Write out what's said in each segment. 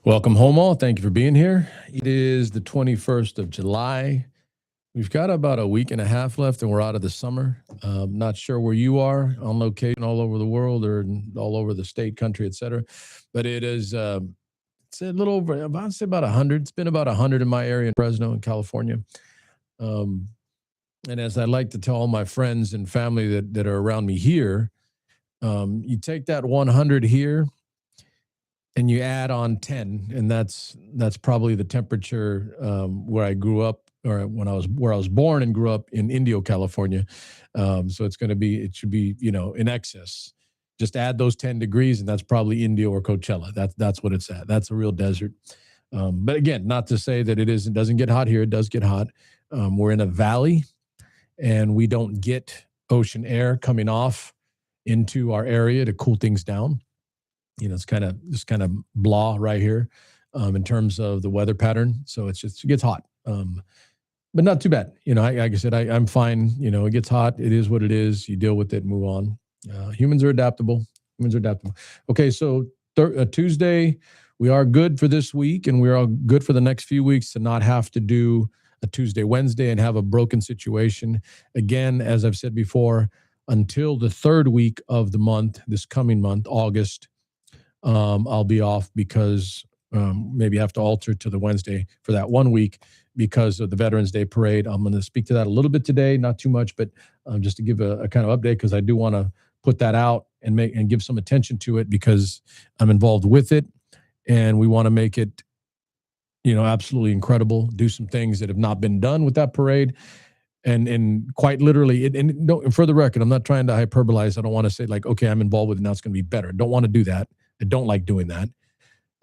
Welcome home, all. Thank you for being here. It is the 21st of July. We've got about a week and a half left, and we're out of the summer. Not sure where you are on location all over the world or all over the state, country, etc. But it's a little over, I'd say about 100. It's been about 100 in my area in Fresno, in California. Um, and as I like to tell all my friends and family that are around me here, you take that 100 here and you add on 10, and that's probably the temperature where I grew up, or where I was born and grew up in Indio, California. So it should be, in excess. Just add those 10 degrees, and that's probably Indio or Coachella. That's what it's at. That's a real desert. But again, not to say that it doesn't get hot here. It does get hot. We're in a valley, and we don't get ocean air coming off into our area to cool things down. It's kind of blah right here in terms of the weather pattern. So it gets hot, but not too bad. Like I said, I'm fine. It gets hot. It is what it is. You deal with it, move on. Humans are adaptable. Okay, so Tuesday, we are good for this week, and we're all good for the next few weeks to not have to do a Tuesday, Wednesday, and have a broken situation. Again, as I've said before, until the third week of the month, this coming month, August, I'll be off because maybe have to alter to the Wednesday for that 1 week because of the Veterans Day Parade. I'm going to speak to that a little bit today, not too much, but just to give a kind of update, because I do want to put that out and give some attention to it because I'm involved with it, and we want to make it, absolutely incredible. Do some things that have not been done with that parade. And quite literally, and for the record, I'm not trying to hyperbolize. I don't want to say like, okay, I'm involved with it, now it's going to be better. Don't want to do that. I don't like doing that.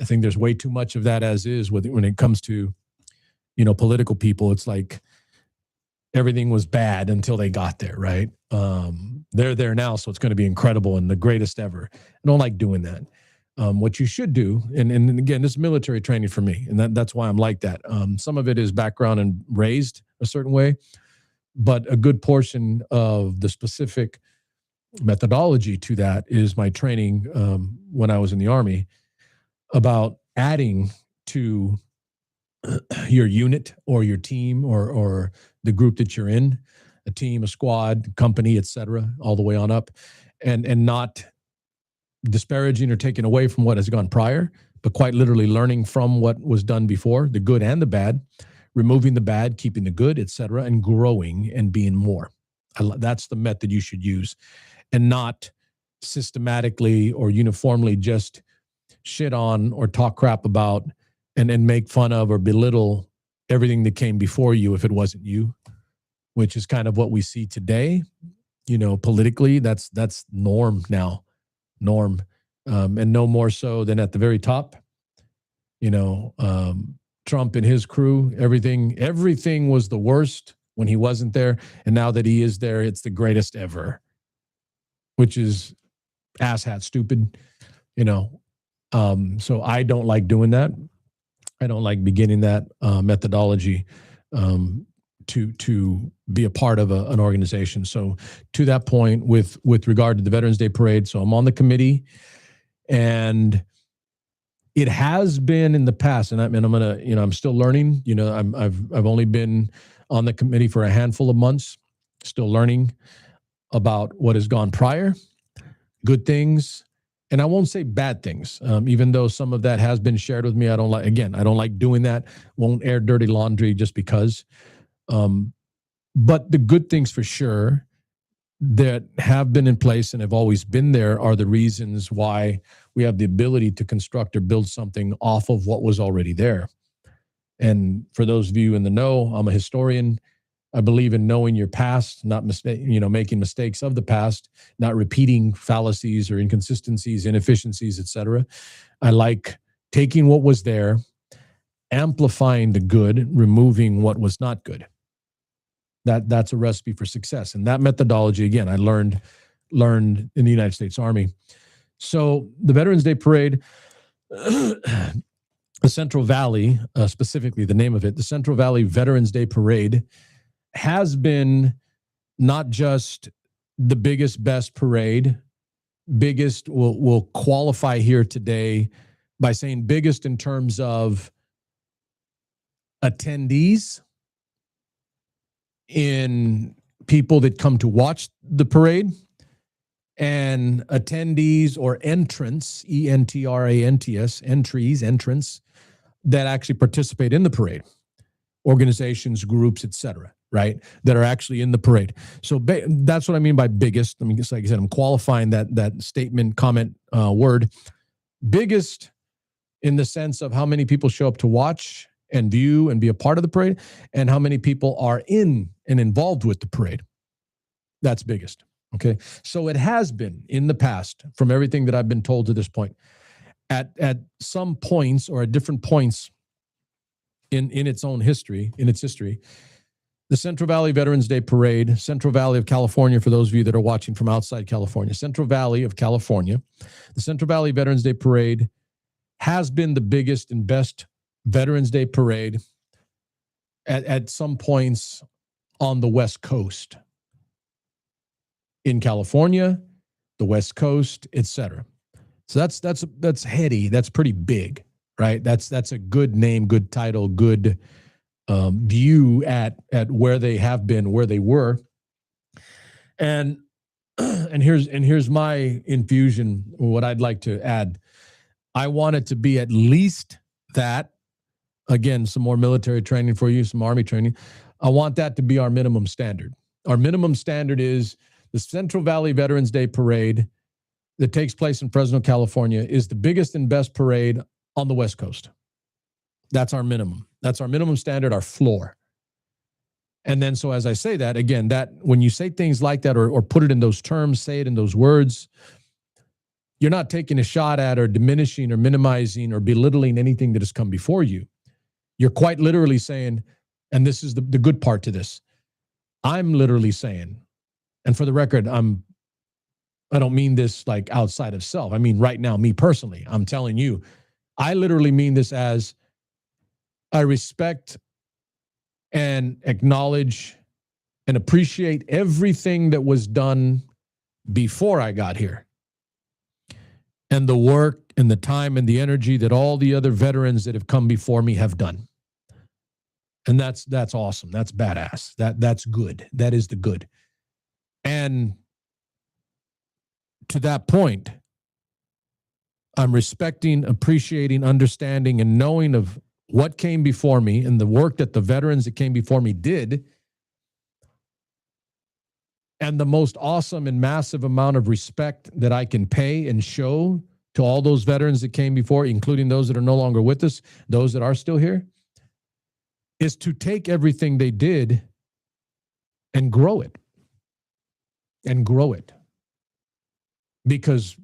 I think there's way too much of that as is when it comes to, political people. It's like everything was bad until they got there, right? They're there now, so it's going to be incredible and the greatest ever. I don't like doing that. What you should do, and again, this is military training for me, and that's why I'm like that. Some of it is background and raised a certain way, but a good portion of the specific methodology to that is my training when I was in the Army about adding to your unit or your team or the group that you're in, a team, a squad, company, etc., all the way on up, and not disparaging or taking away from what has gone prior, but quite literally learning from what was done before, the good and the bad, removing the bad, keeping the good, etc., and growing and being more. That's the method you should use, and not systematically or uniformly just shit on or talk crap about and make fun of or belittle everything that came before you if it wasn't you, which is kind of what we see today. Politically, that's norm now, and no more so than at the very top. Trump and his crew, everything was the worst when he wasn't there, and now that he is there, it's the greatest ever, which is asshat stupid, so I don't like doing that. I don't like beginning that methodology to be a part of an organization. So to that point, with regard to the Veterans Day Parade, so I'm on the committee, and it has been in the past, and I'm gonna, I'm still learning. I've only been on the committee for a handful of months, still learning about what has gone prior, good things, and I won't say bad things, even though some of that has been shared with me. I don't like doing that. Won't air dirty laundry just because. But the good things for sure that have been in place and have always been there are the reasons why we have the ability to construct or build something off of what was already there. And for those of you in the know, I'm a historian. I believe in knowing your past, not making mistakes of the past, not repeating fallacies or inconsistencies, inefficiencies, etc. I like taking what was there, amplifying the good, removing what was not good. That's a recipe for success. And that methodology, again, I learned in the United States Army. So the Veterans Day Parade, the Central Valley, specifically the name of it, the Central Valley Veterans Day Parade, has been not just the biggest, best parade biggest, we'll qualify here today by saying biggest in terms of attendees, in people that come to watch the parade, and attendees or entrants, entrants, entrants that actually participate in the parade, organizations, groups, etc., right, that are actually in the parade. So that's what I mean by biggest. I mean, just like I said, I'm qualifying that statement, comment, word. Biggest in the sense of how many people show up to watch and view and be a part of the parade, and how many people are in and involved with the parade. That's biggest. Okay. So it has been in the past, from everything that I've been told to this point, at some points or at different points in its own history, the Central Valley Veterans Day Parade, Central Valley of California, for those of you that are watching from outside California, Central Valley of California, the Central Valley Veterans Day Parade has been the biggest and best Veterans Day parade at some points on the West Coast, in California, the West Coast, etc. So that's heady. That's pretty big, right? That's a good name, good title, good view at where they have been, where they were, and here's my infusion. What I'd like to add, I want it to be at least that. Again, some more military training for you, some Army training. I want that to be our minimum standard. Our minimum standard is the Central Valley Veterans Day Parade that takes place in Fresno, California, is the biggest and best parade on the West Coast. That's our minimum. That's our minimum standard, our floor. And then, so as I say that, again, that when you say things like that or put it in those terms, say it in those words, you're not taking a shot at or diminishing or minimizing or belittling anything that has come before you. You're quite literally saying, and this is the good part to this, I'm literally saying, and for the record, I don't mean this like outside of self. I mean, right now, me personally, I'm telling you, I literally mean this as I respect and acknowledge and appreciate everything that was done before I got here, and the work and the time and the energy that all the other veterans that have come before me have done. And that's awesome. That's badass. That's good. That is the good. And to that point, I'm respecting, appreciating, understanding, and knowing of what came before me and the work that the veterans that came before me did, and the most awesome and massive amount of respect that I can pay and show to all those veterans that came before, including those that are no longer with us, those that are still here, is to take everything they did and grow it. And grow it. Because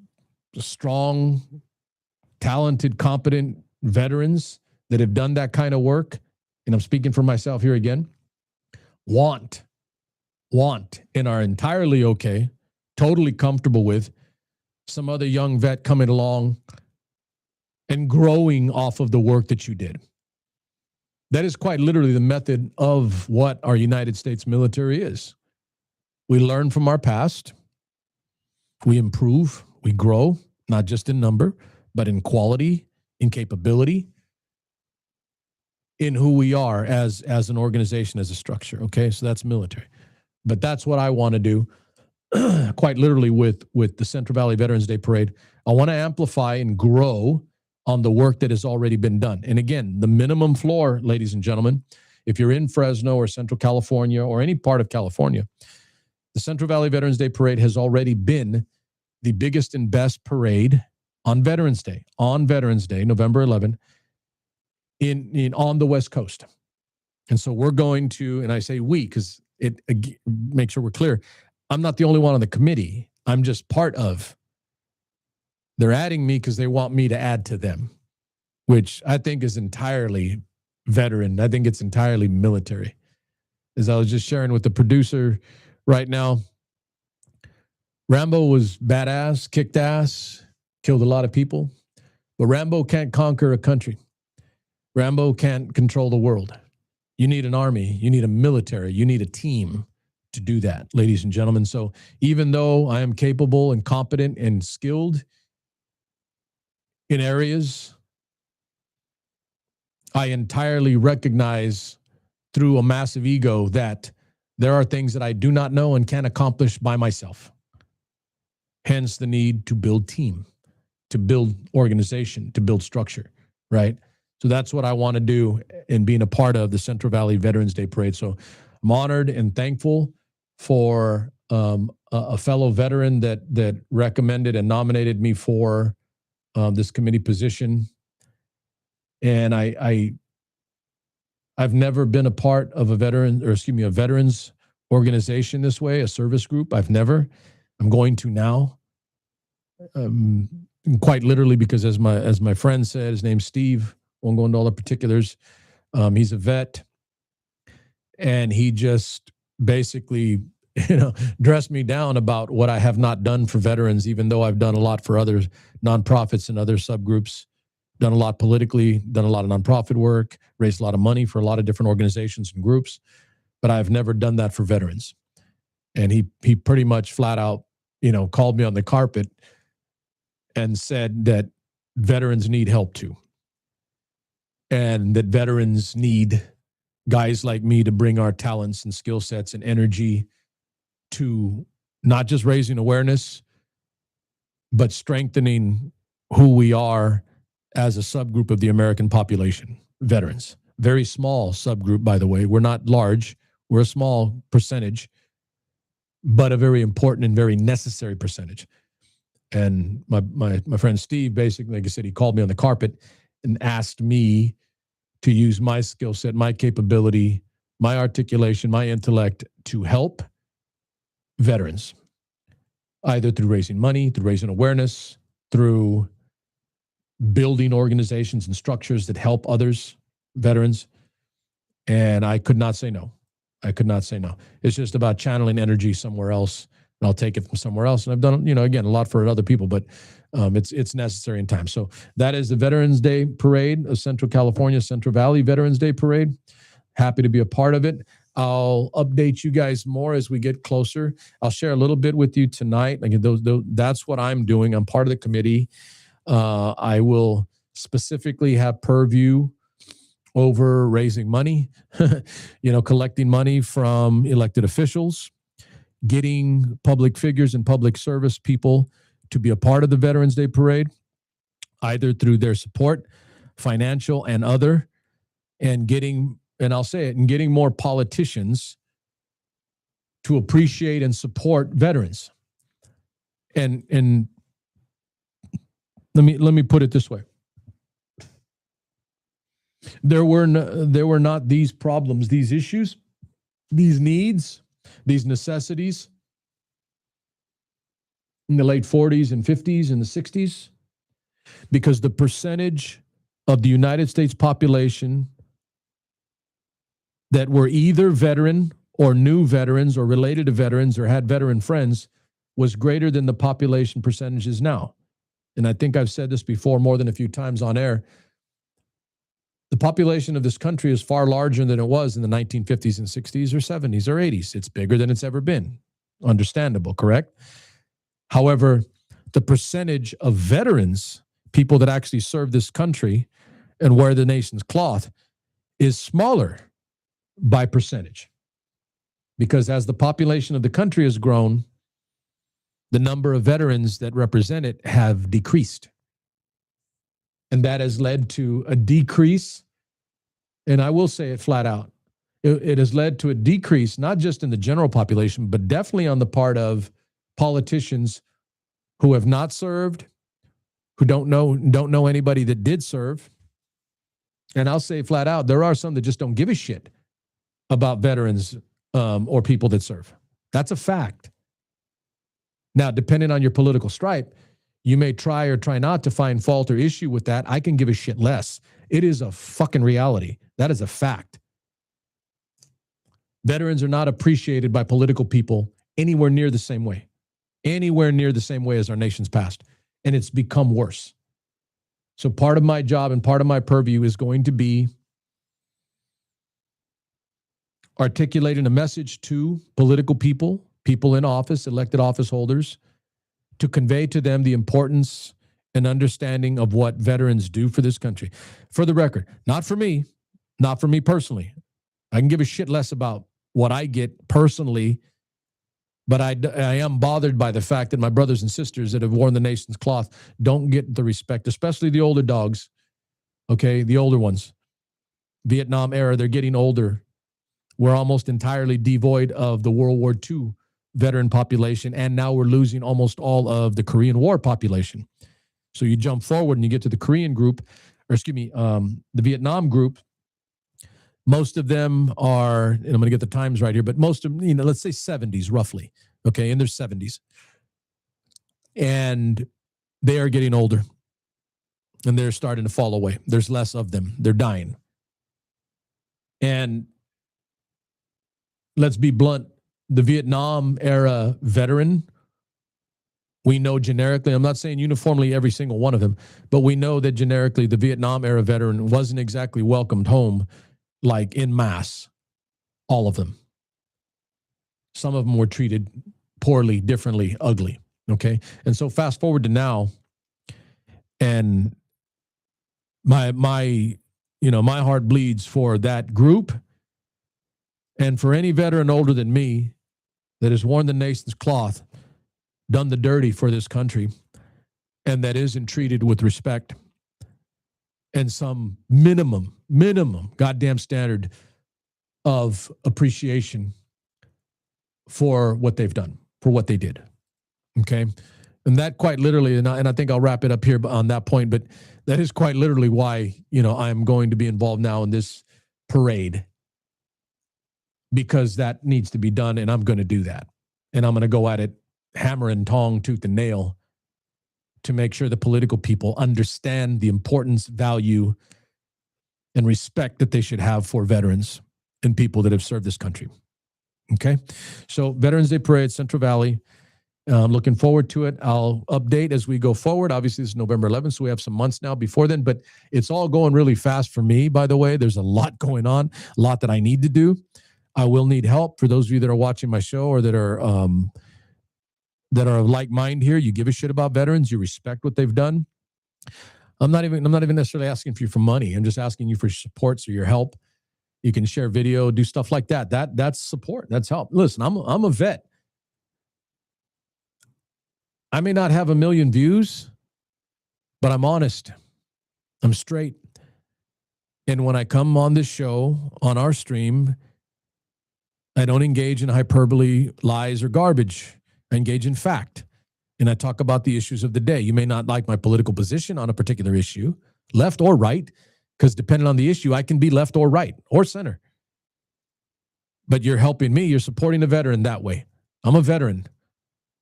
strong, talented, competent veterans that have done that kind of work, and I'm speaking for myself here again, want, and are entirely okay, totally comfortable with some other young vet coming along and growing off of the work that you did. That is quite literally the method of what our United States military is. We learn from our past, we improve, we grow, not just in number, but in quality, in capability, in who we are as an organization, as a structure. Okay, so that's military. But that's what I want to do, quite literally, with the Central Valley Veterans Day Parade. I want to amplify and grow on the work that has already been done. And again, the minimum floor, ladies and gentlemen, if you're in Fresno or Central California or any part of California, the Central Valley Veterans Day Parade has already been the biggest and best parade on Veterans Day, November 11, on the West Coast. And so we're going to, and I say we, because it make sure we're clear, I'm not the only one on the committee. I'm just part of. They're adding me because they want me to add to them, which I think is entirely veteran. I think it's entirely military. As I was just sharing with the producer right now, Rambo was badass, kicked ass, killed a lot of people, but Rambo can't conquer a country. Rambo can't control the world. You need an army. You need a military. You need a team to do that, ladies and gentlemen. So even though I am capable and competent and skilled in areas, I entirely recognize through a massive ego that there are things that I do not know and can't accomplish by myself. Hence the need to build team, to build organization, to build structure, right? So that's what I want to do in being a part of the Central Valley Veterans Day Parade. So I'm honored and thankful for a fellow veteran that recommended and nominated me for this committee position. And I've never been a part of a veterans organization this way, a service group. I've never. I'm going to now. Quite literally, because as my friend said, his name's Steve. Won't go into all the particulars. He's a vet, and he just basically, dressed me down about what I have not done for veterans, even though I've done a lot for other nonprofits and other subgroups, done a lot politically, done a lot of nonprofit work, raised a lot of money for a lot of different organizations and groups, but I've never done that for veterans. And he pretty much flat out, called me on the carpet and said that veterans need help too. And that veterans need guys like me to bring our talents and skill sets and energy to not just raising awareness, but strengthening who we are as a subgroup of the American population, veterans. Very small subgroup, by the way. We're not large. We're a small percentage, but a very important and very necessary percentage. And my friend Steve, basically, like I said, he called me on the carpet and asked me to use my skill set, my capability, my articulation, my intellect to help veterans, either through raising money, through raising awareness, through building organizations and structures that help others, veterans. And I could not say no. I could not say no. It's just about channeling energy somewhere else, and I'll take it from somewhere else. And I've done, again, a lot for other people, but it's necessary in time. So that is the Veterans Day Parade of Central California, Central Valley Veterans Day Parade. Happy to be a part of it. I'll update you guys more as we get closer. I'll share a little bit with you tonight. Like that's what I'm doing. I'm part of the committee. I will specifically have purview over raising money, collecting money from elected officials, getting public figures and public service people to be a part of the Veterans Day Parade, either through their support, financial and other, and getting more politicians to appreciate and support veterans. And let me put it this way. There were not these problems, these issues, these needs, these necessities in the late 40s and 50s and the 60s, because the percentage of the United States population that were either veteran or knew veterans or related to veterans or had veteran friends was greater than the population percentages now. And I think I've said this before more than a few times on air. The population of this country is far larger than it was in the 1950s and 60s or 70s or 80s. It's bigger than it's ever been. Understandable, correct? However, the percentage of veterans, people that actually serve this country and wear the nation's cloth, is smaller by percentage. Because as the population of the country has grown, the number of veterans that represent it have decreased. And that has led to a decrease, and I will say it flat out. It has led to a decrease, not just in the general population, but definitely on the part of politicians who have not served, who don't know anybody that did serve. And I'll say flat out, there are some that just don't give a shit about veterans or people that serve. That's a fact. Now, depending on your political stripe, you may try or try not to find fault or issue with that. I can give a shit less. It is a fucking reality. That is a fact. Veterans are not appreciated by political people anywhere near the same way. Anywhere near the same way as our nation's past. And it's become worse. So part of my job and part of my purview is going to be articulating a message to political people, people in office, elected office holders, to convey to them the importance and understanding of what veterans do for this country. For the record, not for me personally. I can give a shit less about what I get personally, but I am bothered by the fact that my brothers and sisters that have worn the nation's cloth don't get the respect, especially the older dogs, okay, the older ones. Vietnam era, they're getting older. We're almost entirely devoid of the World War II veteran population, and now we're losing almost all of the Korean War population. So you jump forward and you get to the Korean group, or excuse me, the Vietnam group. Most of them are, and I'm going to get the times right here, but most of them, let's say 70s roughly, okay, in their 70s. And they are getting older, and they're starting to fall away. There's less of them. They're dying. And let's be blunt, the Vietnam era veteran, we know generically, I'm not saying uniformly every single one of them, but we know that generically the Vietnam era veteran wasn't exactly welcomed home like en masse, all of them. Some of them were treated poorly, differently, ugly, okay? And so fast forward to now, and my heart bleeds for that group and for any veteran older than me that has worn the nation's cloth, done the dirty for this country, and that isn't treated with respect and some minimum goddamn standard of appreciation for what they've done, for what they did. Okay? And that quite literally, and I think I'll wrap it up here on that point, but that is quite literally why, I'm going to be involved now in this parade, because that needs to be done, and I'm going to do that. And I'm going to go at it hammer and tong, tooth and nail, to make sure the political people understand the importance, value, and respect that they should have for veterans and people that have served this country. Okay? So Veterans Day Parade, Central Valley. I'm looking forward to it. I'll update as we go forward. Obviously, this is November 11th, so we have some months now before then, but it's all going really fast for me, by the way. There's a lot going on, a lot that I need to do. I will need help. For those of you that are watching my show or that are of like mind here, you give a shit about veterans, you respect what they've done. I'm not even necessarily asking for you for money. I'm just asking you for support, so your help. You can share video, do stuff like that. That's support. That's help. Listen, I'm a vet. I may not have 1 million views, but I'm honest. I'm straight. And when I come on this show, on our stream, I don't engage in hyperbole, lies, or garbage. I engage in fact. And I talk about the issues of the day. You may not like my political position on a particular issue, left or right, because depending on the issue, I can be left or right or center. But you're helping me. You're supporting a veteran that way. I'm a veteran.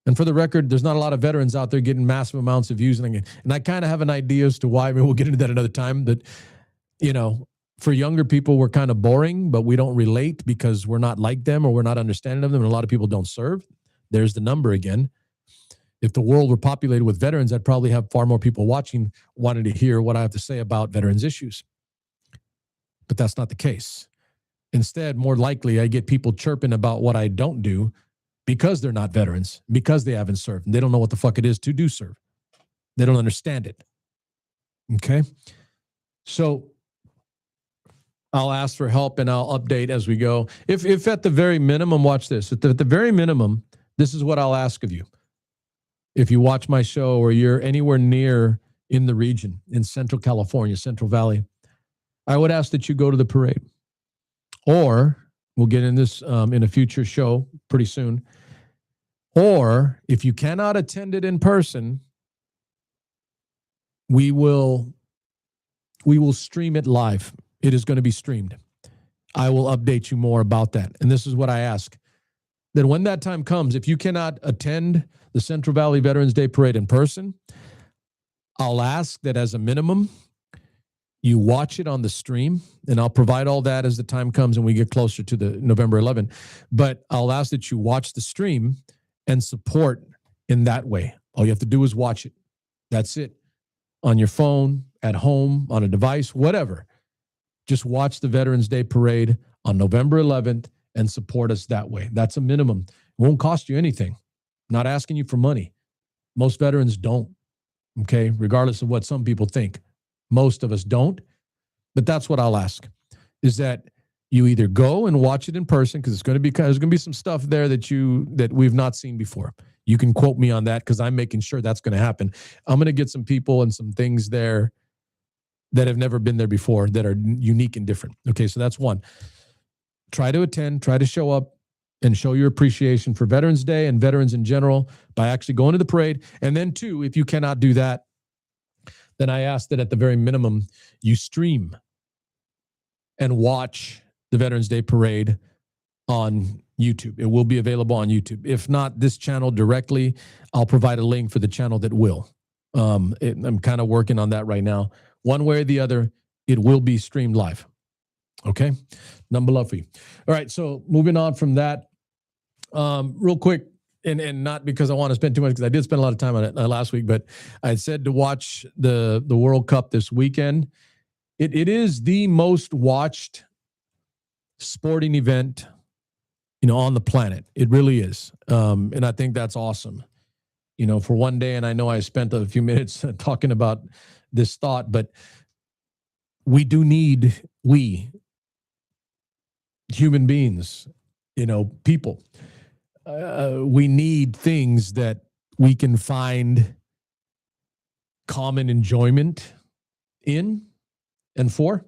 And for the record, there's not a lot of veterans out there getting massive amounts of views. And I kind of have an idea as to why. I mean, we'll get into that another time. That, for younger people, we're kind of boring, but we don't relate because we're not like them or we're not understanding of them. And a lot of people don't serve. There's the number again. If the world were populated with veterans, I'd probably have far more people watching wanting to hear what I have to say about veterans issues. But that's not the case. Instead, more likely, I get people chirping about what I don't do because they're not veterans, because they haven't served, and they don't know what the fuck it is to do serve. They don't understand it. Okay? So I'll ask for help and I'll update as we go. If at the very minimum, watch this. At the very minimum, this is what I'll ask of you. If you watch my show or you're anywhere near in the region, in Central California, Central Valley, I would ask that you go to the parade. Or, we'll get in this in a future show pretty soon. Or, if you cannot attend it in person, we will stream it live. It is going to be streamed. I will update you more about that. And this is what I ask. That when that time comes, if you cannot attend the Central Valley Veterans Day Parade in person, I'll ask that as a minimum, you watch it on the stream, and I'll provide all that as the time comes and we get closer to the November 11th. But I'll ask that you watch the stream and support in that way. All you have to do is watch it. That's it. On your phone, at home, on a device, whatever. Just watch the Veterans Day Parade on November 11th and support us that way. That's a minimum. It won't cost you anything. Not asking you for money. Most veterans don't, okay, regardless of what some people think. Most of us don't, but that's what I'll ask, is that you either go and watch it in person, because there's going to be some stuff there that we've not seen before. You can quote me on that, because I'm making sure that's going to happen. I'm going to get some people and some things there that have never been there before that are unique and different. Okay, so that's one. Try to attend, try to show up and show your appreciation for Veterans Day and veterans in general by actually going to the parade. And then two, if you cannot do that, then I ask that at the very minimum, you stream and watch the Veterans Day parade on YouTube. It will be available on YouTube. If not this channel directly, I'll provide a link for the channel that will. I'm kind of working on that right now. One way or the other, it will be streamed live. Okay? Number love for you. All right, so moving on from that, real quick, and not because I want to spend too much, because I did spend a lot of time on it last week, but I said to watch the World Cup this weekend. It is the most watched sporting event, on the planet. It really is. And I think that's awesome, for one day. And I know I spent a few minutes talking about this thought, but we do need, human beings, people, we need things that we can find common enjoyment in and for.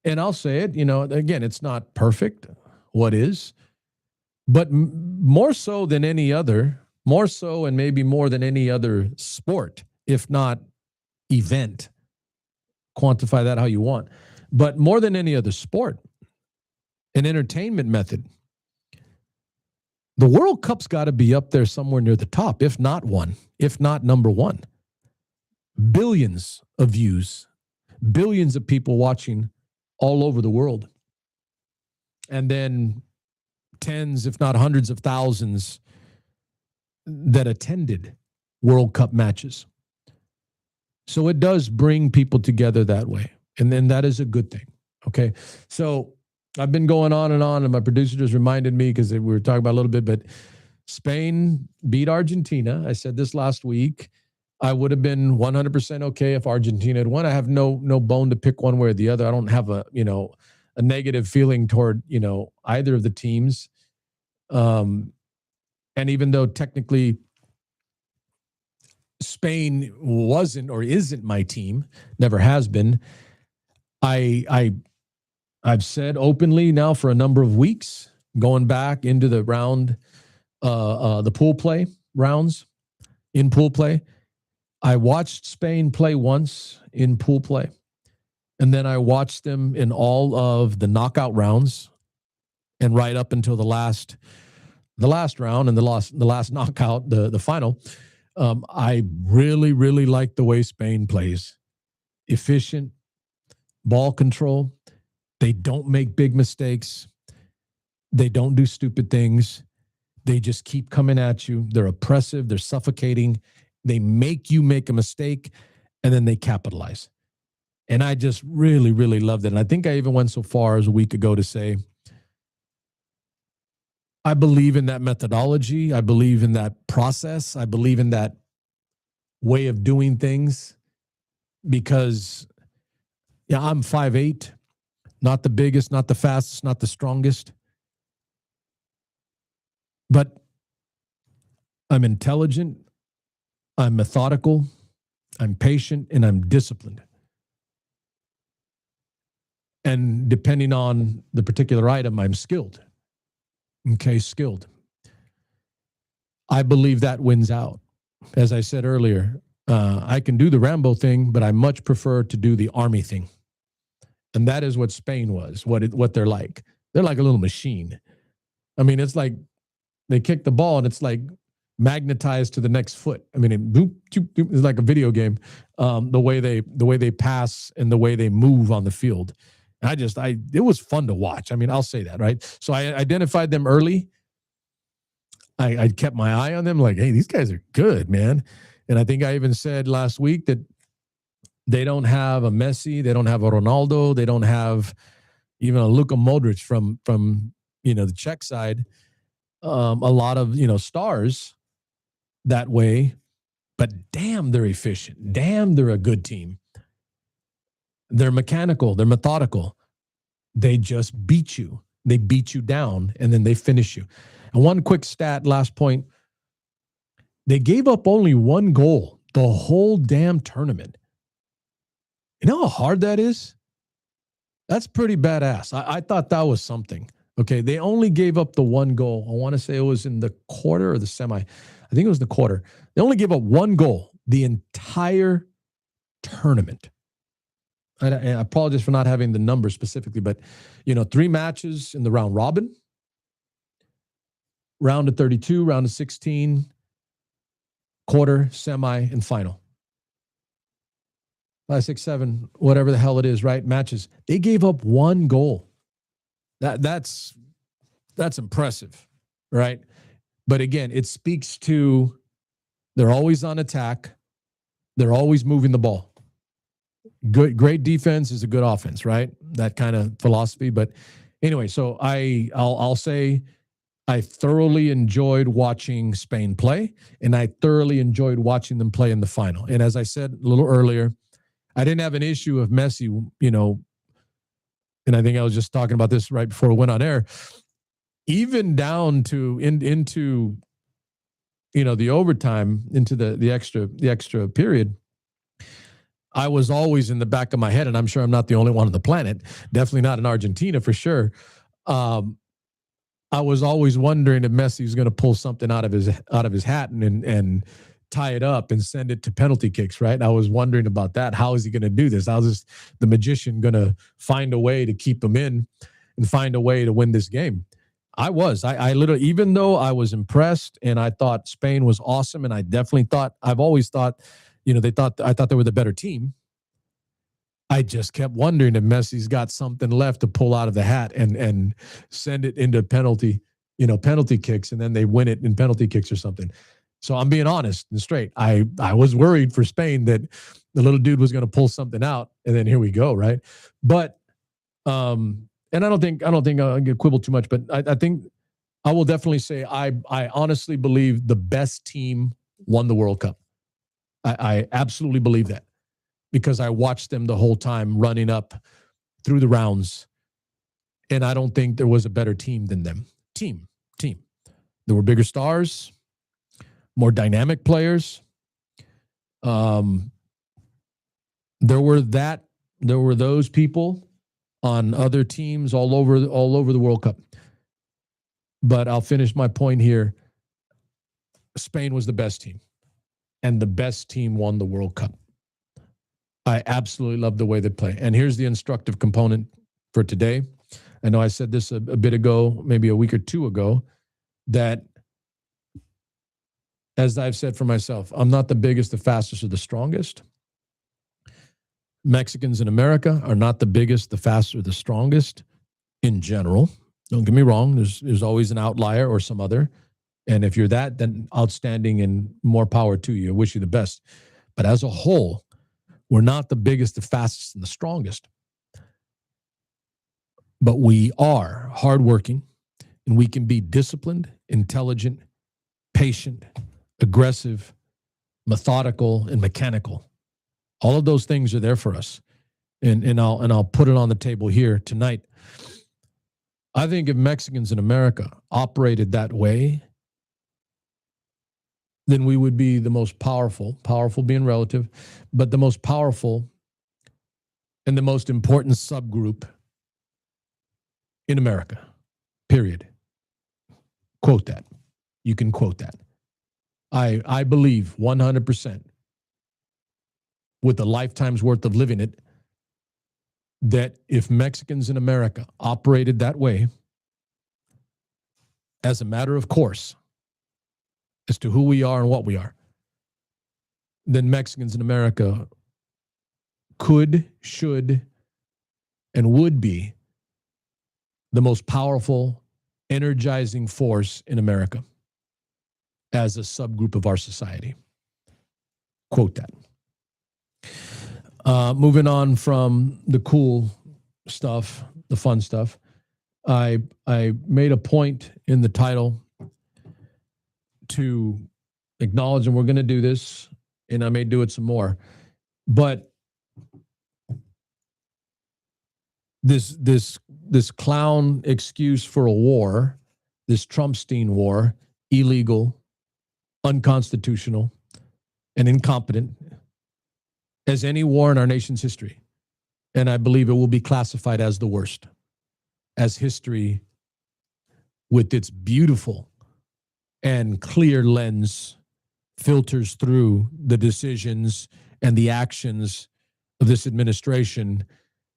And I'll say it, again, it's not perfect, what is, but more so than any other, more so and maybe more than any other sport, if not event. Quantify that how you want. But more than any other sport, an entertainment method, the World Cup's got to be up there somewhere near the top, if not number one. Billions of views, billions of people watching all over the world. And then tens, if not hundreds of thousands that attended World Cup matches. So it does bring people together that way. And then that is a good thing. Okay. So I've been going on, and my producer just reminded me, because we were talking about a little bit, but Spain beat Argentina. I said this last week. I would have been 100% okay if Argentina had won. I have no bone to pick one way or the other. I don't have a negative feeling toward, either of the teams. And even though technically Spain wasn't or isn't my team, never has been, I've said openly now for a number of weeks, going back into the round, the pool play rounds, in pool play, I watched Spain play once in pool play, and then I watched them in all of the knockout rounds, and right up until the last round and the last knockout, the final. I really, really like the way Spain plays. Efficient, ball control. They don't make big mistakes. They don't do stupid things. They just keep coming at you. They're oppressive. They're suffocating. They make you make a mistake, and then they capitalize. And I just really, really loved it. And I think I even went so far as a week ago to say, I believe in that methodology. I believe in that process. I believe in that way of doing things, because I'm 5'8", not the biggest, not the fastest, not the strongest, but I'm intelligent, I'm methodical, I'm patient, and I'm disciplined. And depending on the particular item, I'm skilled. Okay, skilled. I believe that wins out. As I said earlier, I can do the Rambo thing, but I much prefer to do the Army thing. And that is what Spain was, what they're like. They're like a little machine. I mean, it's like they kick the ball and it's like magnetized to the next foot. I mean, it's like a video game. The way they pass and the way they move on the field. It was fun to watch. I mean, I'll say that, right? So I identified them early. I kept my eye on them, like, hey, these guys are good, man. And I think I even said last week that they don't have a Messi, they don't have a Ronaldo, they don't have even a Luka Modric from the Czech side, a lot of, stars that way, but damn, they're efficient. Damn, they're a good team. They're mechanical. They're methodical. They just beat you. They beat you down, and then they finish you. And one quick stat, last point. They gave up only one goal the whole damn tournament. You know how hard that is? That's pretty badass. I thought that was something. Okay, they only gave up the one goal. I want to say it was in the quarter or the semi. I think it was the quarter. They only gave up one goal the entire tournament. I apologize for not having the number specifically, but 3 matches in the round robin, round of 32, round of 16, quarter, semi, and final. 5, 6, 7, whatever the hell it is, right? Matches. They gave up one goal. That's impressive, right? But again, it speaks to they're always on attack. They're always moving the ball. Great defense is a good offense, right? That kind of philosophy. But anyway, so I'll say I thoroughly enjoyed watching Spain play, and I thoroughly enjoyed watching them play in the final. And as I said a little earlier, I didn't have an issue of Messi, and I think I was just talking about this right before we went on air, even down to into the overtime, into the extra period. I was always in the back of my head, and I'm sure I'm not the only one on the planet, definitely not in Argentina for sure. I was always wondering if Messi was going to pull something out of his hat and tie it up and send it to penalty kicks, right? I was wondering about that. How is he going to do this? How is the magician going to find a way to keep him in and find a way to win this game? I literally, even though I was impressed and I thought Spain was awesome, and I definitely thought, I've always thought, I thought they were the better team. I just kept wondering if Messi's got something left to pull out of the hat and send it into penalty kicks, and then they win it in penalty kicks or something. So I'm being honest and straight. I was worried for Spain that the little dude was going to pull something out, and then here we go, right? But and I don't think I'll get quibble too much, but I think I will definitely say I honestly believe the best team won the World Cup. I absolutely believe that, because I watched them the whole time running up through the rounds, and I don't think there was a better team than them. Team. There were bigger stars, more dynamic players. There were those people on other teams all over the World Cup. But I'll finish my point here. Spain was the best team, and the best team won the World Cup. I absolutely love the way they play. And here's the instructive component for today. I know I said this a bit ago, maybe a week or two ago, that, as I've said for myself, I'm not the biggest, the fastest, or the strongest. Mexicans in America are not the biggest, the fastest, or the strongest in general. Don't get me wrong. There's always an outlier or some other. And if you're that, then outstanding and more power to you. I wish you the best. But as a whole, we're not the biggest, the fastest, and the strongest. But we are hardworking, and we can be disciplined, intelligent, patient, aggressive, methodical, and mechanical. All of those things are there for us. And I'll put it on the table here tonight. I think if Mexicans in America operated that way, then we would be the most powerful being relative, but the most powerful and the most important subgroup in America, period. Quote that. You can quote that. I believe 100%, with a lifetime's worth of living it, that if Mexicans in America operated that way, as a matter of course, as to who we are and what we are, then Mexicans in America could, should, and would be the most powerful, energizing force in America as a subgroup of our society. Quote that. Moving on from the cool stuff, the fun stuff. I made a point in the title to acknowledge, and we're going to do this, and I may do it some more, but this clown excuse for a war, this Trumpstein war, illegal, unconstitutional, and incompetent as any war in our nation's history. And I believe it will be classified as the worst, as history with its beautiful and clear lens filters through the decisions and the actions of this administration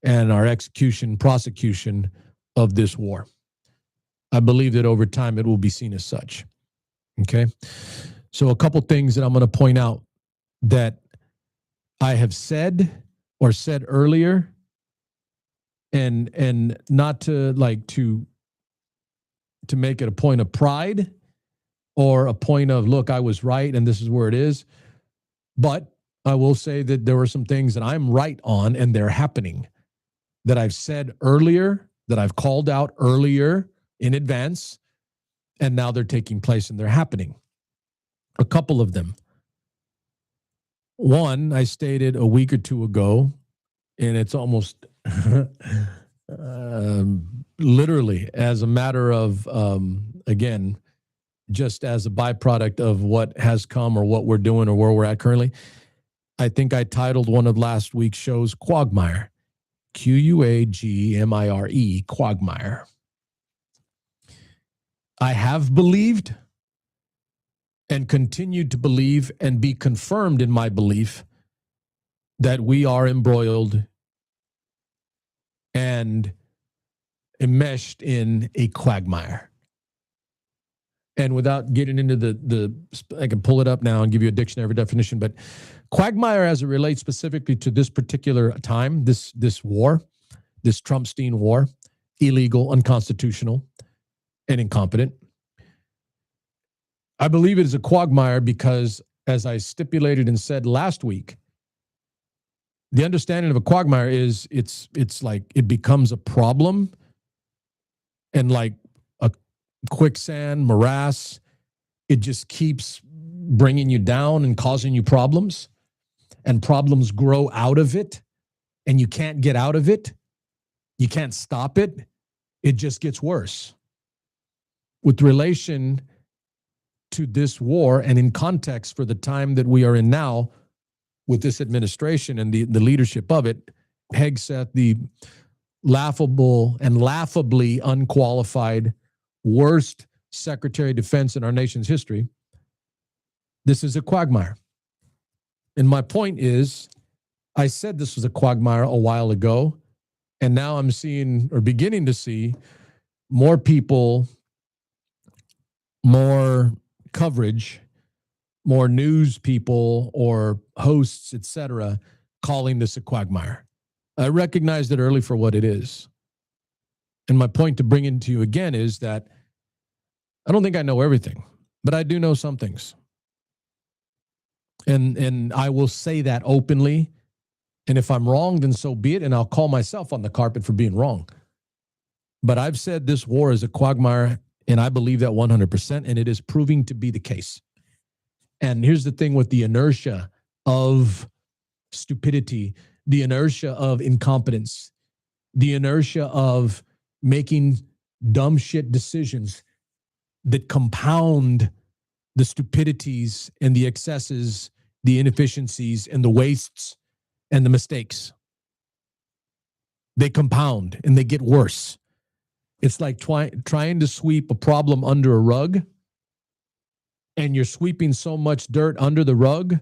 and our prosecution of this war. I believe that over time it will be seen as such. Okay? So a couple things that I'm going to point out that I have said or said earlier, and not to to make it a point of pride or a point of, look, I was right and this is where it is. But I will say that there were some things that I'm right on and they're happening that I've said earlier, that I've called out earlier in advance, and now they're taking place and they're happening. A couple of them. One, I stated a week or two ago, and it's almost literally as a matter of, again, just as a byproduct of what has come or what we're doing or where we're at currently. I think I titled one of last week's shows Quagmire, Quagmire, Quagmire. I have believed and continued to believe and be confirmed in my belief that we are embroiled and enmeshed in a quagmire. And without getting into I can pull it up now and give you a dictionary definition, but quagmire as it relates specifically to this particular time, this war, this Trumpstein war, illegal, unconstitutional, and incompetent. I believe it is a quagmire because, as I stipulated and said last week, the understanding of a quagmire is it's like it becomes a problem and like a quicksand, morass. It just keeps bringing you down and causing you problems, and problems grow out of it, and you can't get out of it. You can't stop it. It just gets worse. With relation to this war and in context for the time that we are in now with this administration and the leadership of it, Hegseth, the laughable and laughably unqualified worst Secretary of Defense in our nation's history, this is a quagmire. And my point is, I said this was a quagmire a while ago, and now I'm seeing or beginning to see more people, more coverage, more news people or hosts, etc., calling this a quagmire. I recognized it early for what it is. And my point to bring it to you again is that I don't think I know everything, but I do know some things. And I will say that openly. And if I'm wrong, then so be it. And I'll call myself on the carpet for being wrong. But I've said this war is a quagmire, and I believe that 100%, and it is proving to be the case. And here's the thing with the inertia of stupidity, the inertia of incompetence, the inertia of making dumb shit decisions that compound the stupidities and the excesses, the inefficiencies and the wastes and the mistakes. They compound and they get worse. It's like trying to sweep a problem under a rug, and you're sweeping so much dirt under the rug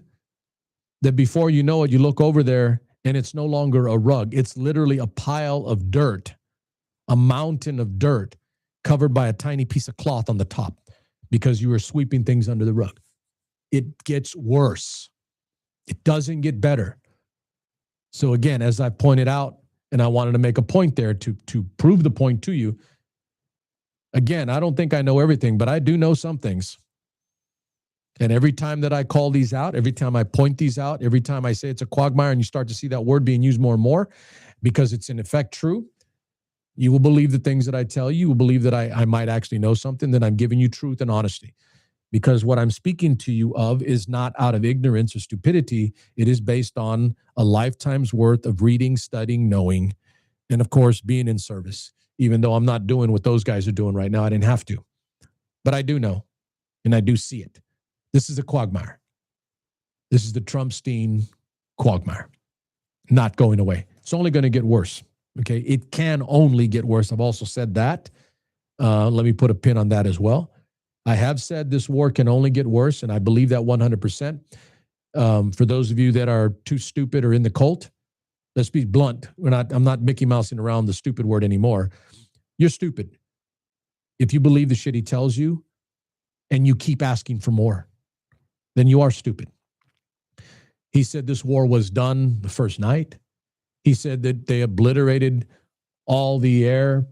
that before you know it, you look over there and it's no longer a rug. It's literally a pile of dirt, a mountain of dirt covered by a tiny piece of cloth on the top because you were sweeping things under the rug. It gets worse. It doesn't get better. So again, as I pointed out, and I wanted to make a point there to prove the point to you, again, I don't think I know everything, but I do know some things. And every time that I call these out, every time I point these out, every time I say it's a quagmire and you start to see that word being used more and more because it's in effect true, You will believe the things that I tell you. You will believe that I might actually know something, that I'm giving you truth and honesty. Because what I'm speaking to you of is not out of ignorance or stupidity. It is based on a lifetime's worth of reading, studying, knowing, and of course, being in service. Even though I'm not doing what those guys are doing right now, I didn't have to. But I do know, and I do see it. This is a quagmire. This is the Trumpstein quagmire. Not going away. It's only going to get worse. Okay, it can only get worse. I've also said that. Let me put a pin on that as well. I have said this war can only get worse, and I believe that 100%. For those of you that are too stupid or in the cult, let's be blunt. I'm not Mickey Mousing around the stupid word anymore. You're stupid if you believe the shit he tells you and you keep asking for more. Then you are stupid. He said this war was done the first night. He said that they obliterated all the air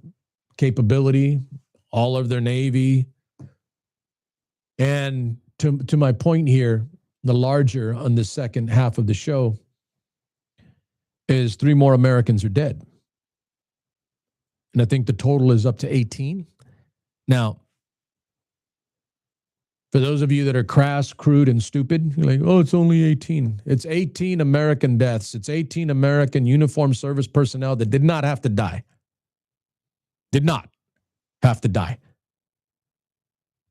capability, all of their Navy. And to my point here, the larger on the second half of the show is 3 more Americans are dead. And I think the total is up to 18. Now, for those of you that are crass, crude, and stupid, you're like, oh, it's only 18. It's 18 American deaths. It's 18 American uniformed service personnel that did not have to die. Did not have to die.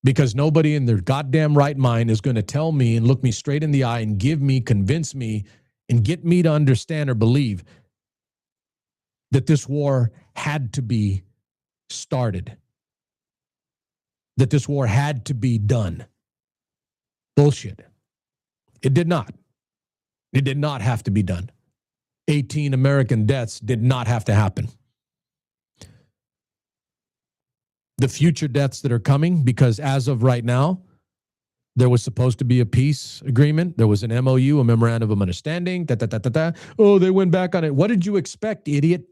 Because nobody in their goddamn right mind is going to tell me and look me straight in the eye and give me, convince me, and get me to understand or believe that this war had to be started. That this war had to be done. Bullshit. It did not. It did not have to be done. 18 American deaths did not have to happen. The future deaths that are coming, because as of right now, there was supposed to be a peace agreement. There was an MOU, a memorandum of understanding. Oh, they went back on it. What did you expect, idiot?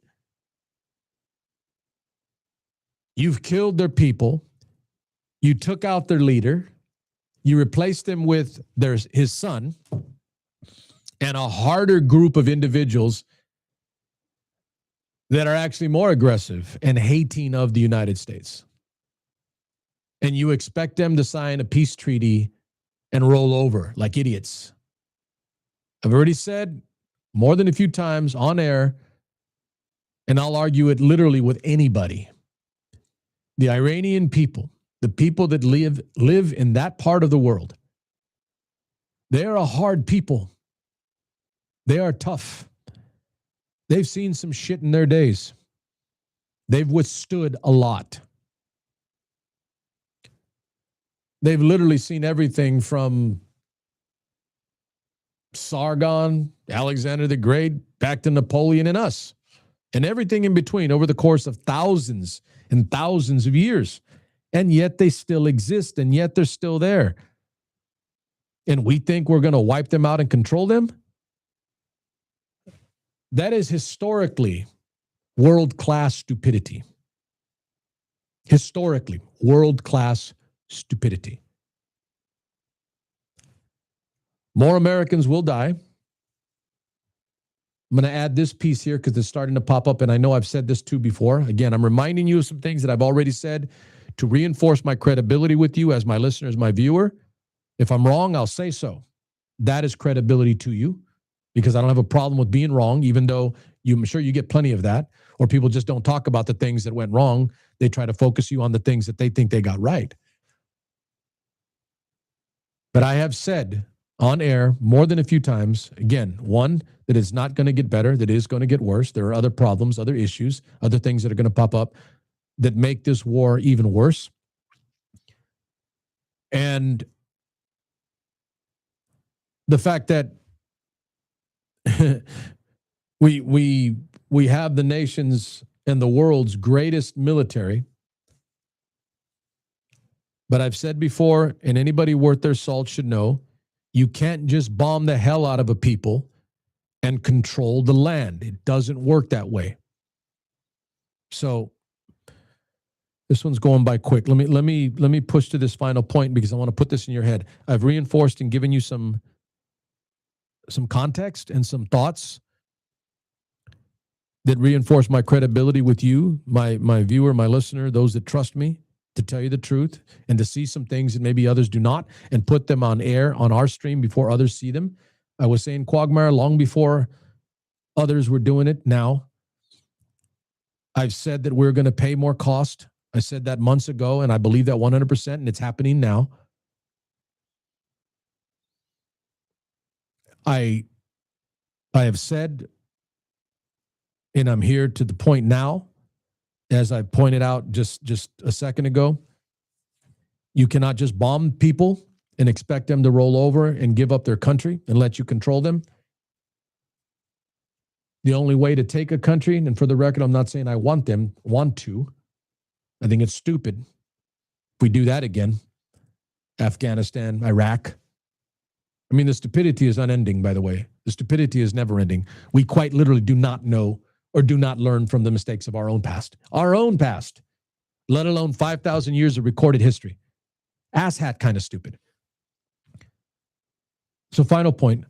You've killed their people. You took out their leader. You replaced him with his son and a harder group of individuals that are actually more aggressive and hating of the United States. And you expect them to sign a peace treaty and roll over like idiots. I've already said more than a few times on air, and I'll argue it literally with anybody. The Iranian people, the people that live in that part of the world, they are a hard people. They are tough. They've seen some shit in their days. They've withstood a lot. They've literally seen everything from Sargon, Alexander the Great, back to Napoleon and us, and everything in between over the course of thousands and thousands of years. And yet they still exist, and yet they're still there. And we think we're going to wipe them out and control them? That is historically world-class stupidity. Historically, world-class stupidity. More Americans will die. I'm going to add this piece here because it's starting to pop up, and I know I've said this too before. Again, I'm reminding you of some things that I've already said to reinforce my credibility with you as my listener, as my viewer. If I'm wrong, I'll say so. That is credibility to you, because I don't have a problem with being wrong, even though I'm sure you get plenty of that, or people just don't talk about the things that went wrong. They try to focus you on the things that they think they got right. But I have said on air more than a few times, again, one, that it's not going to get better, that it is going to get worse. There are other problems, other issues, other things that are going to pop up that make this war even worse. And the fact that we have the nation's and the world's greatest military. But I've said before, and anybody worth their salt should know, you can't just bomb the hell out of a people and control the land. It doesn't work that way. So this one's going by quick. Let me push to this final point because I want to put this in your head. I've reinforced and given you some context and some thoughts. that reinforce my credibility with you, my viewer, my listener, those that trust me to tell you the truth and to see some things that maybe others do not and put them on air on our stream before others see them. I was saying Quagmire long before others were doing it. Now, I've said that we're going to pay more cost. I said that months ago, and I believe that 100%, and it's happening now. I have said, and I'm here to the point now, as I pointed out just a second ago, you cannot just bomb people and expect them to roll over and give up their country and let you control them. The only way to take a country, and for the record, I'm not saying I want to. I think it's stupid if we do that again. Afghanistan, Iraq. I mean, the stupidity is unending, by the way. The stupidity is never ending. We quite literally do not know or do not learn from the mistakes of our own past, let alone 5,000 years of recorded history. Asshat kind of stupid. So final point,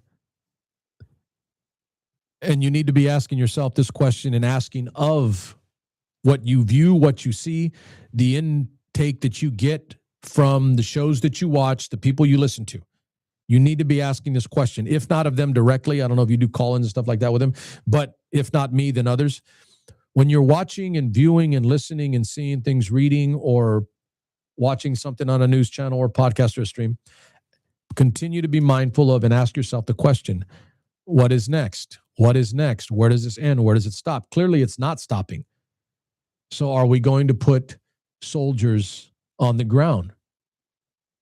and you need to be asking yourself this question and asking of what you view, what you see, the intake that you get from the shows that you watch, the people you listen to. You need to be asking this question, if not of them directly. I don't know if you do call-ins and stuff like that with them, but if not me, then others. When you're watching and viewing and listening and seeing things, reading or watching something on a news channel or podcast or a stream, continue to be mindful of and ask yourself the question, what is next? What is next? Where does this end? Where does it stop? Clearly, it's not stopping. So are we going to put soldiers on the ground?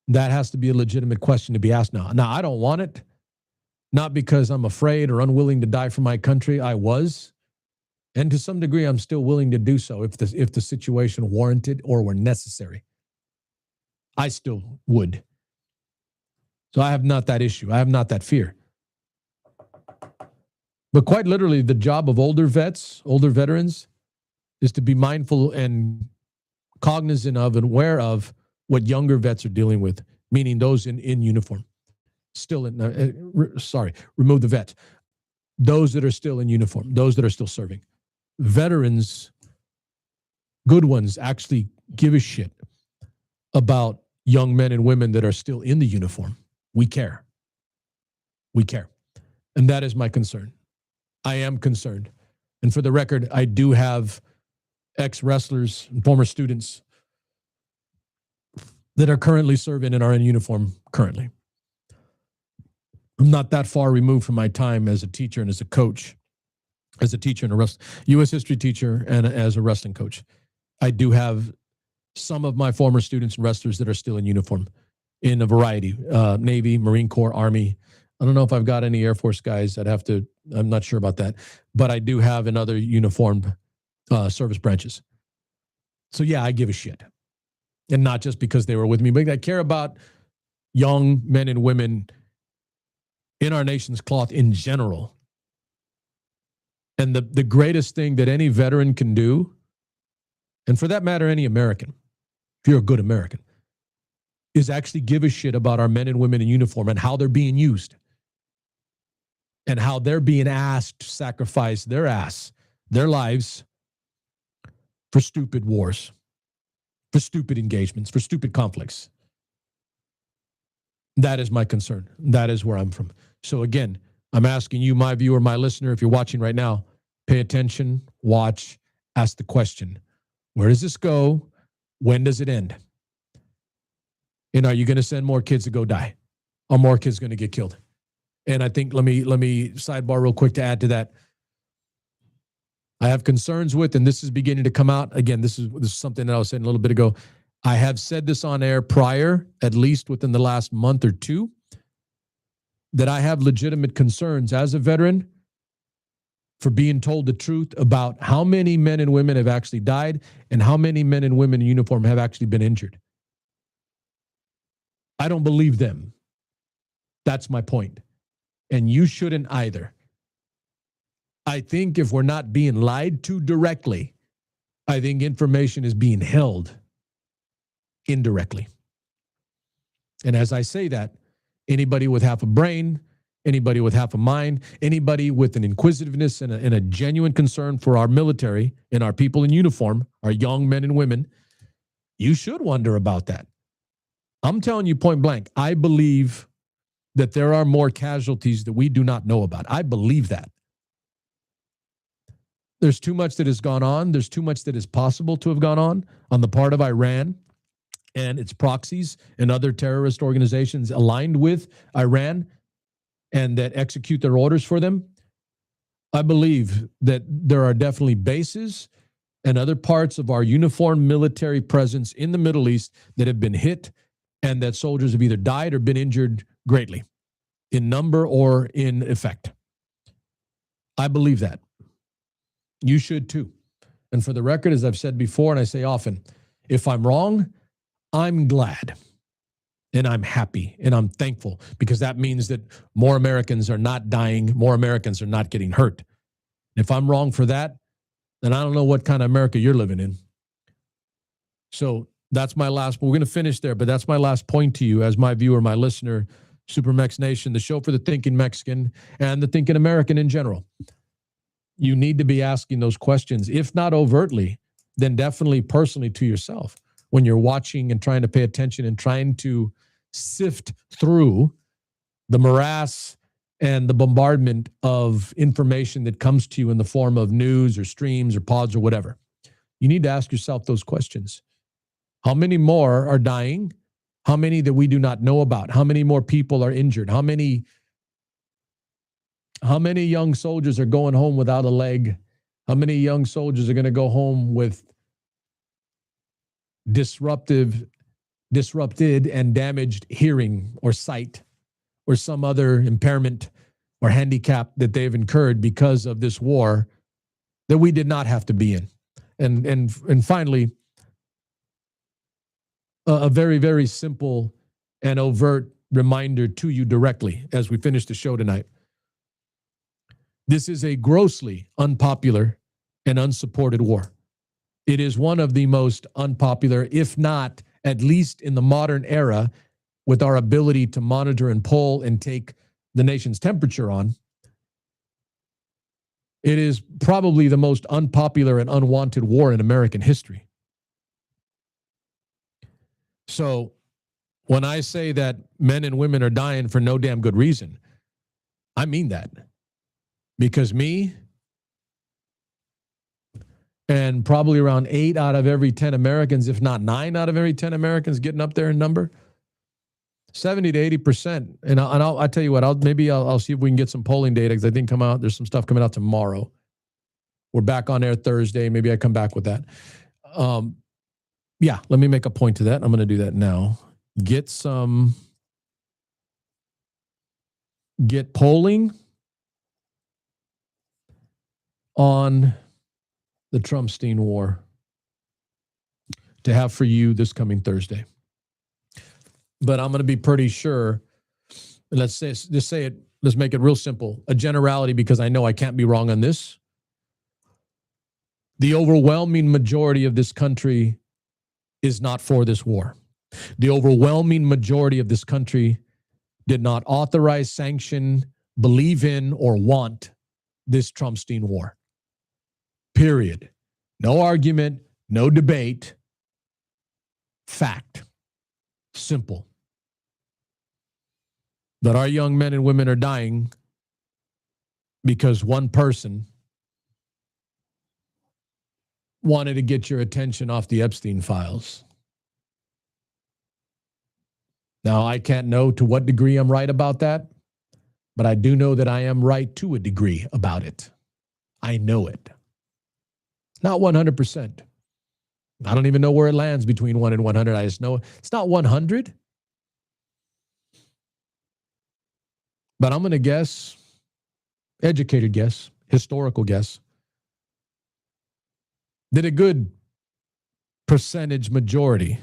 That has to be a legitimate question to be asked now. Now, I don't want it, not because I'm afraid or unwilling to die for my country. I was, and to some degree, I'm still willing to do so if the situation warranted or were necessary. I still would. So I have not that issue. I have not that fear. But quite literally, the job of older veterans, is to be mindful and cognizant of and aware of what younger vets are dealing with, meaning those in uniform. Still in, remove the vets. Those that are still in uniform, those that are still serving. Veterans, good ones, actually give a shit about young men and women that are still in the uniform. We care. We care. And that is my concern. I am concerned. And for the record, I do have ex-wrestlers and former students that are currently serving and are in uniform currently. I'm not that far removed from my time as a teacher and as a coach, as a teacher and a U.S. history teacher and as a wrestling coach. I do have some of my former students and wrestlers that are still in uniform in a variety, Navy, Marine Corps, Army. I don't know if I've got any Air Force guys. I'm not sure about that, but I do have in other uniformed service branches. So yeah, I give a shit. And not just because they were with me, but I care about young men and women in our nation's cloth in general. And the greatest thing that any veteran can do, and for that matter, any American, if you're a good American, is actually give a shit about our men and women in uniform and how they're being used and how they're being asked to sacrifice their lives for stupid wars, for stupid engagements, for stupid conflicts. That is my concern. That is where I'm from. So again, I'm asking you, my viewer, my listener, if you're watching right now, pay attention, watch, ask the question, where does this go? When does it end? And are you going to send more kids to go die? Are more kids going to get killed? And I think, let me sidebar real quick to add to that. I have concerns with, and this is beginning to come out. Again, this is something that I was saying a little bit ago. I have said this on air prior, at least within the last month or two, that I have legitimate concerns as a veteran for being told the truth about how many men and women have actually died and how many men and women in uniform have actually been injured. I don't believe them. That's my point. And you shouldn't either. I think if we're not being lied to directly, I think information is being held indirectly. And as I say that, anybody with half a brain, anybody with half a mind, anybody with an inquisitiveness and a genuine concern for our military and our people in uniform, our young men and women, you should wonder about that. I'm telling you point blank, I believe that there are more casualties that we do not know about. I believe that. There's too much that has gone on. There's too much that is possible to have gone on the part of Iran and its proxies and other terrorist organizations aligned with Iran and that execute their orders for them. I believe that there are definitely bases and other parts of our uniformed military presence in the Middle East that have been hit and that soldiers have either died or been injured greatly in number or in effect. I believe that. You should too. And for the record, as I've said before, and I say often, if I'm wrong, I'm glad and I'm happy and I'm thankful because that means that more Americans are not dying, more Americans are not getting hurt. If I'm wrong for that, then I don't know what kind of America you're living in. So that's my last, we're going to finish there, but that's my last point to you as my viewer, my listener, Supermex Nation, the show for the thinking Mexican and the thinking American in general. You need to be asking those questions, if not overtly, then definitely personally to yourself when you're watching and trying to pay attention and trying to sift through the morass and the bombardment of information that comes to you in the form of news or streams or pods or whatever. You need to ask yourself those questions. How many more are dying? How many that we do not know about? How many more people are injured? How many young soldiers are going home without a leg? How many young soldiers are going to go home with disrupted and damaged hearing or sight or some other impairment or handicap that they've incurred because of this war that we did not have to be in? And finally, a very, very simple and overt reminder to you directly as we finish the show tonight. This is a grossly unpopular and unsupported war. It is one of the most unpopular, if not at least in the modern era, with our ability to monitor and poll and take the nation's temperature on. It is probably the most unpopular and unwanted war in American history. So when I say that men and women are dying for no damn good reason, I mean that. Because me and probably around 8 out of every 10 Americans, if not 9 out of every 10 Americans getting up there in number, 70 to 80%. And I'll tell you what, I'll see if we can get some polling data because I think there's some stuff coming out tomorrow. We're back on air Thursday. Maybe I come back with that. Yeah, let me make a point to that. I'm going to do that now. Get polling on the Trumpstein war to have for you this coming Thursday. But I'm going to be pretty sure, let's make it real simple, a generality, because I know I can't be wrong on this. The overwhelming majority of this country is not for this war. The overwhelming majority of this country did not authorize, sanction, believe in, or want this Trumpstein war. Period. No argument, no debate. Fact. Simple. That our young men and women are dying because one person wanted to get your attention off the Epstein files. Now, I can't know to what degree I'm right about that, but I do know that I am right to a degree about it. I know it. Not 100%. I don't even know where it lands between 1 and 100. I just know it's not 100. But I'm going to guess, educated guess, historical guess, that a good percentage majority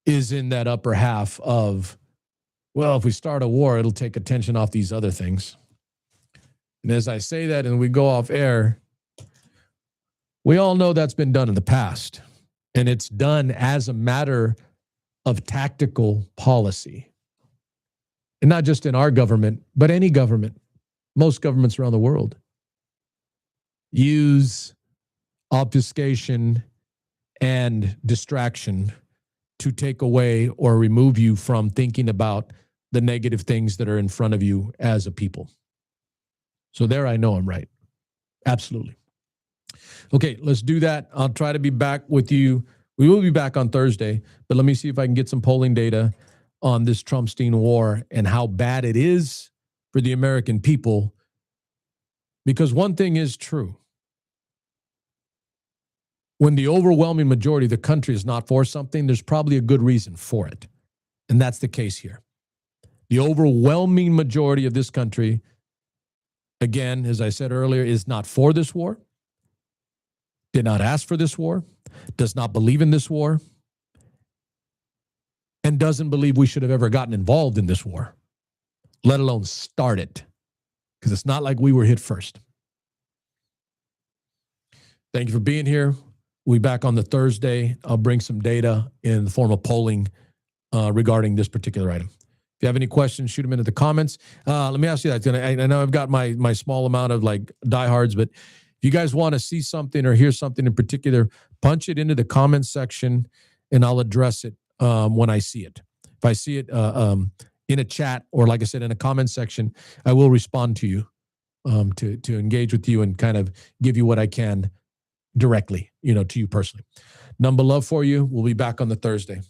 is in that upper half of, well, if we start a war, it'll take attention off these other things. And as I say that and we go off air, we all know that's been done in the past. And it's done as a matter of tactical policy. and not just in our government, but any government, most governments around the world, use obfuscation and distraction to take away or remove you from thinking about the negative things that are in front of you as a people. So there I know I'm right. Absolutely. Okay, let's do that. I'll try to be back with you. We will be back on Thursday, but let me see if I can get some polling data on this Trumpstein war and how bad it is for the American people. Because one thing is true. When the overwhelming majority of the country is not for something, there's probably a good reason for it. And that's the case here. The overwhelming majority of this country, again, as I said earlier, is not for this war, did not ask for this war, does not believe in this war, and doesn't believe we should have ever gotten involved in this war, let alone start it, because it's not like we were hit first. Thank you for being here. We'll be back on the Thursday. I'll bring some data in the form of polling regarding this particular item. If you have any questions, shoot them into the comments. Let me ask you that. I know I've got my small amount of like diehards, but if you guys want to see something or hear something in particular, punch it into the comments section and I'll address it when I see it. If I see it in a chat or, like I said, in a comment section, I will respond to you to engage with you and kind of give you what I can directly, to you personally. Number love for you. We'll be back on the Thursday.